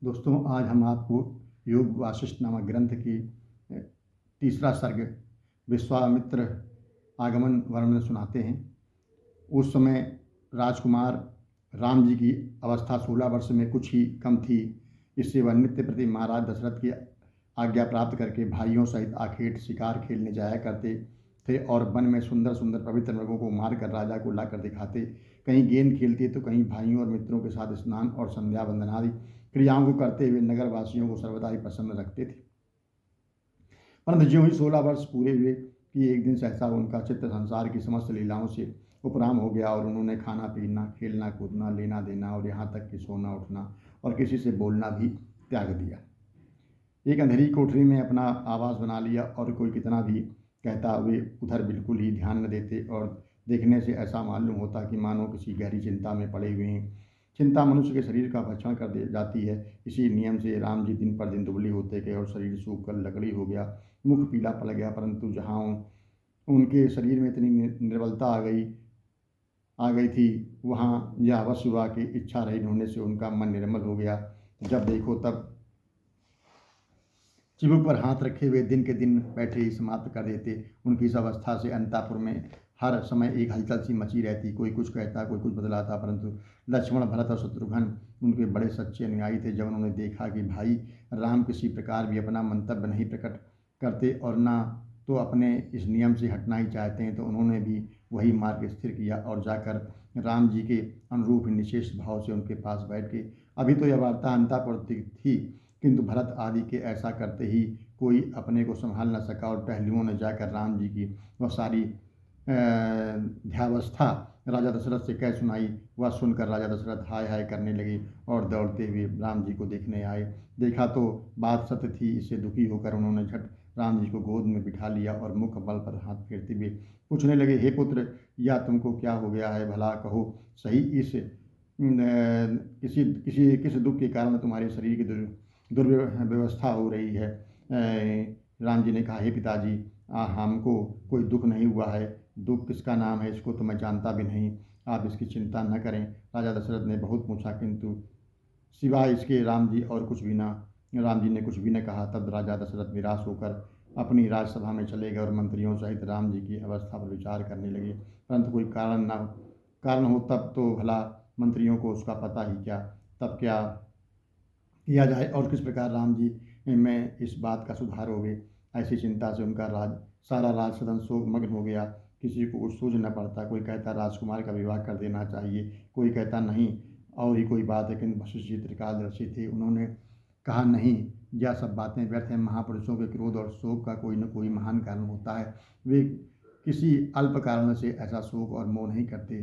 दोस्तों, आज हम आपको योग वासिष्ठ नामक ग्रंथ की तीसरा सर्ग विश्वामित्र आगमन वर्णन सुनाते हैं। उस समय राजकुमार राम जी की अवस्था 16 वर्ष में कुछ ही कम थी। इससे वह नित्य प्रति महाराज दशरथ की आज्ञा प्राप्त करके भाइयों सहित आखेट शिकार खेलने जाया करते थे और वन में सुंदर सुंदर पवित्र मृगों को मारकर राजा को लाकर दिखाते। कहीं गेंद खेलते तो कहीं भाइयों और मित्रों के साथ स्नान और संध्या वंदन आदि क्रियाओं को करते हुए नगरवासियों को सर्वदा ही प्रसन्न रखते थे। परंतु ज्यों ही 16 वर्ष पूरे हुए कि एक दिन सहसा उनका चित्त संसार की समस्त लीलाओं से उपराम हो गया और उन्होंने खाना पीना, खेलना कूदना, लेना देना और यहाँ तक कि सोना उठना और किसी से बोलना भी त्याग दिया। एक अंधेरी कोठरी में अपना आवास बना लिया और कोई कितना भी कहता वे उधर बिल्कुल ही ध्यान न देते और देखने से ऐसा मालूम होता कि मानो किसी गहरी चिंता में पड़े हुए हैं। चिंता मनुष्य के शरीर का भक्षण कर दे जाती है। इसी नियम से राम जी दिन पर दिन दुबली होते गए और शरीर सूख कर लकड़ी हो गया, मुख पीला पड़ गया। परंतु जहाँ उनके शरीर में इतनी निर्बलता आ गई थी, वहाँ यह अवश्य हुआ कि इच्छा रहित होने से उनका मन निर्मल हो गया। जब देखो तब चिबुक पर हाथ रखे हुए दिन के दिन बैठे ही समाप्त कर देते। उनकी इस अवस्था से अंतापुर में हर समय एक हलचल सी मची रहती। कोई कुछ कहता, कोई कुछ बतलाता, परंतु लक्ष्मण, भरत और शत्रुघ्न उनके बड़े सच्चे अनुयायी थे। जब उन्होंने देखा कि भाई राम किसी प्रकार भी अपना मंतव्य नहीं प्रकट करते और ना तो अपने इस नियम से हटना ही चाहते हैं, तो उन्होंने भी वही मार्ग स्थिर किया और जाकर राम जी के अनुरूप निशेष भाव से उनके पास बैठ के अभी तो यह वार्ता अंतापुर थी, किंतु भरत आदि के ऐसा करते ही कोई अपने को संभाल न सका और टहलुओं ने जाकर राम जी की वह सारी ध्यावस्था राजा दशरथ से कह सुनाई। वह सुनकर राजा दशरथ हाय हाय करने लगे और दौड़ते हुए राम जी को देखने आए। देखा तो बात सत्य थी। इससे दुखी होकर उन्होंने झट राम जी को गोद में बिठा लिया और मुख बल पर हाथ फेरते हुए पूछने लगे, हे पुत्र, या तुमको क्या हो गया है? भला कहो सही, इस किसी किसी किस दुख के कारण तुम्हारे शरीर की दुर्व्यवस्था हो रही है? राम जी ने कहा, हे पिताजी, हमको कोई दुख नहीं हुआ है। दुख किसका नाम है इसको तो मैं जानता भी नहीं। आप इसकी चिंता न करें। राजा दशरथ ने बहुत पूछा, किंतु सिवाय इसके राम जी और कुछ भी ना राम जी ने कुछ भी न कहा। तब राजा दशरथ निराश होकर अपनी राजसभा में चले गए और मंत्रियों सहित राम जी की अवस्था पर विचार करने लगे। परंतु कोई कारण हो तब तो भला मंत्रियों को उसका पता ही क्या। तब क्या किया जाए और किस प्रकार राम जी में इस बात का सुधार हो गए। ऐसी चिंता से उनका सारा राज सदन शोक मग्न हो गया। किसी को कुछ सूझ न पड़ता। कोई कहता राजकुमार का विवाह कर देना चाहिए, कोई कहता नहीं और ही कोई बात है। किंतु वशिष्ठ जी त्रिकालदर्शी थे। उन्होंने कहा, नहीं, यह सब बातें व्यर्थ हैं। महापुरुषों के क्रोध और शोक का कोई न कोई महान कारण होता है। वे किसी अल्प कारण से ऐसा शोक और मोह नहीं करते।